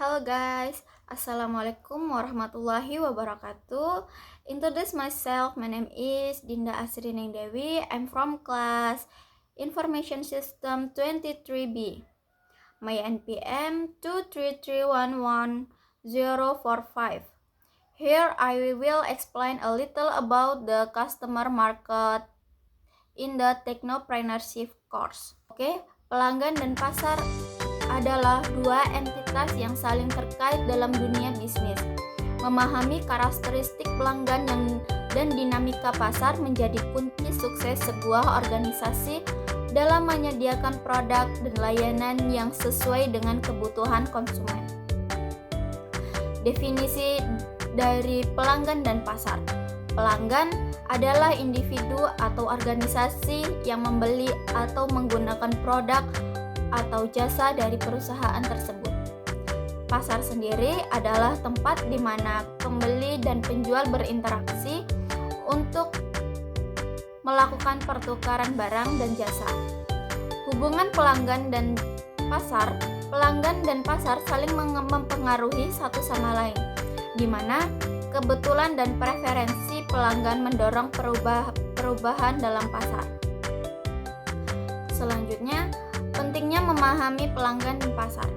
Halo guys, Assalamualaikum warahmatullahi wabarakatuh. Introduce myself, my name is Dinda Asrining Dewi. I'm from class Information System 23B. My NPM 233110045. Here I will explain a little about the customer market in the Technopreneurship course. Oke, pelanggan dan pasar adalah dua entitas yang saling terkait dalam dunia bisnis. Memahami karakteristik pelanggan dan dinamika pasar menjadi kunci sukses sebuah organisasi dalam menyediakan produk dan layanan yang sesuai dengan kebutuhan konsumen. Definisi dari pelanggan dan pasar. Pelanggan adalah individu atau organisasi yang membeli atau menggunakan produk atau jasa dari perusahaan tersebut. Pasar sendiri adalah tempat di mana pembeli dan penjual berinteraksi untuk melakukan pertukaran barang dan jasa. Hubungan pelanggan dan pasar saling mempengaruhi satu sama lain, di mana kebetulan dan preferensi pelanggan mendorong perubahan dalam pasar. Selanjutnya, pentingnya memahami pelanggan dan pasar.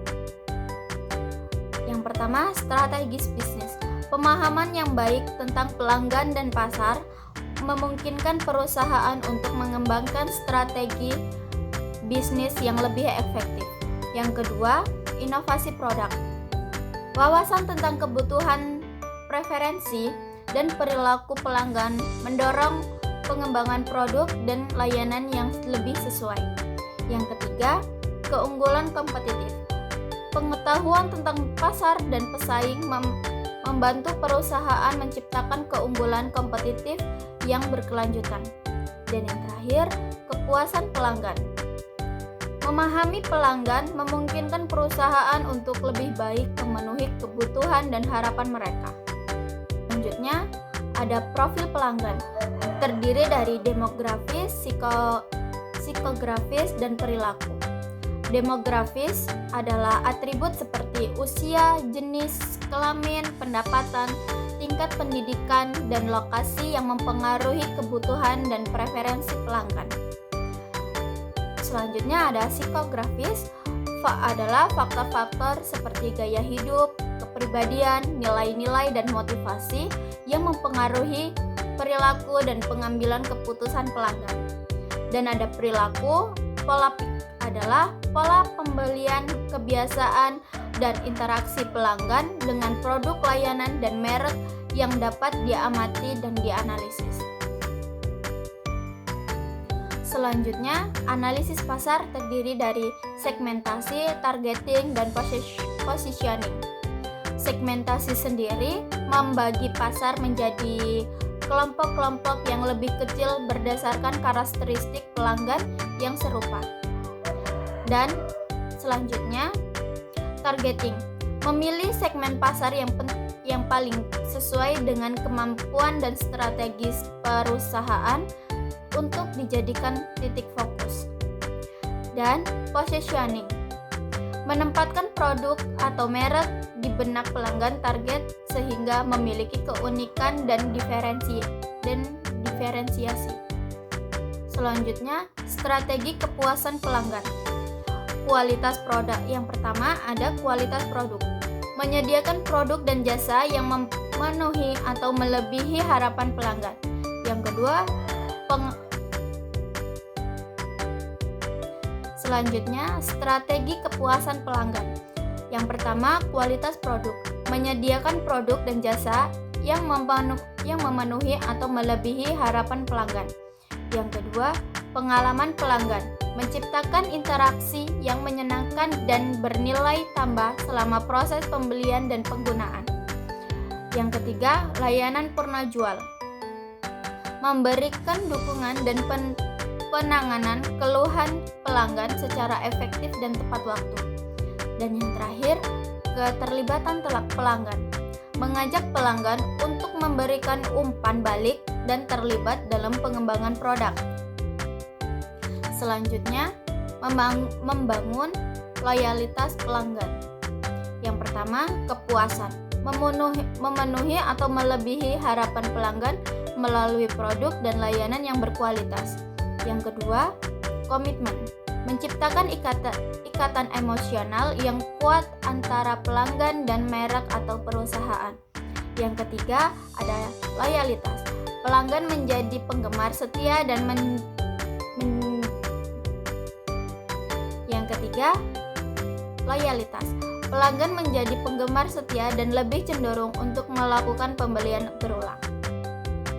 Yang pertama, strategis bisnis. Pemahaman yang baik tentang pelanggan dan pasar memungkinkan perusahaan untuk mengembangkan strategi bisnis yang lebih efektif. Yang kedua, inovasi produk. Wawasan tentang kebutuhan, preferensi, dan perilaku pelanggan mendorong pengembangan produk dan layanan yang lebih sesuai. Yang ketiga, keunggulan kompetitif. Pengetahuan tentang pasar dan pesaing membantu perusahaan menciptakan keunggulan kompetitif yang berkelanjutan. Dan yang terakhir, kepuasan pelanggan. Memahami pelanggan memungkinkan perusahaan untuk lebih baik memenuhi kebutuhan dan harapan mereka. Selanjutnya, ada profil pelanggan. Terdiri dari demografis, psikografis, dan perilaku. Demografis adalah atribut seperti usia, jenis kelamin, pendapatan, tingkat pendidikan, dan lokasi yang mempengaruhi kebutuhan dan preferensi pelanggan. Selanjutnya ada psikografis, adalah faktor-faktor seperti gaya hidup, kepribadian, nilai-nilai, dan motivasi yang mempengaruhi perilaku dan pengambilan keputusan pelanggan. Dan ada perilaku, adalah pola pembelian, kebiasaan, dan interaksi pelanggan dengan produk, layanan, dan merek yang dapat diamati dan dianalisis. Selanjutnya, analisis pasar terdiri dari segmentasi, targeting, dan positioning. Segmentasi sendiri membagi pasar menjadi kelompok-kelompok yang lebih kecil berdasarkan karakteristik pelanggan yang serupa. Dan selanjutnya, targeting, memilih segmen pasar yang paling sesuai dengan kemampuan dan strategis perusahaan untuk dijadikan titik fokus. Dan positioning, menempatkan produk atau merek di benak pelanggan target sehingga memiliki keunikan dan diferensiasi. Selanjutnya, strategi kepuasan pelanggan. Kualitas produk. Yang pertama ada kualitas produk. Menyediakan produk dan jasa yang memenuhi atau melebihi harapan pelanggan. Yang kedua, selanjutnya strategi kepuasan pelanggan. Yang pertama, kualitas produk. Menyediakan produk dan jasa yang memenuhi atau melebihi harapan pelanggan. Yang kedua, pengalaman pelanggan. Menciptakan interaksi yang menyenangkan dan bernilai tambah selama proses pembelian dan penggunaan. Yang ketiga, layanan purna jual. Memberikan dukungan dan penanganan keluhan pelanggan secara efektif dan tepat waktu. Dan yang terakhir, keterlibatan pelanggan. Mengajak pelanggan untuk memberikan umpan balik dan terlibat dalam pengembangan produk. Selanjutnya, membangun loyalitas pelanggan. Yang pertama, kepuasan. Memenuhi atau melebihi harapan pelanggan melalui produk dan layanan yang berkualitas. Yang kedua, komitmen. Menciptakan ikatan emosional yang kuat antara pelanggan dan merek atau perusahaan. Yang ketiga, ada loyalitas. Pelanggan menjadi penggemar setia dan Yang ketiga, loyalitas. Pelanggan menjadi penggemar setia dan lebih cenderung untuk melakukan pembelian berulang.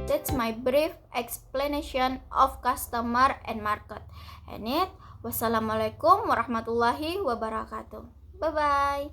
That's my brief explanation of customer and market. And it, wassalamualaikum warahmatullahi wabarakatuh. Bye-bye.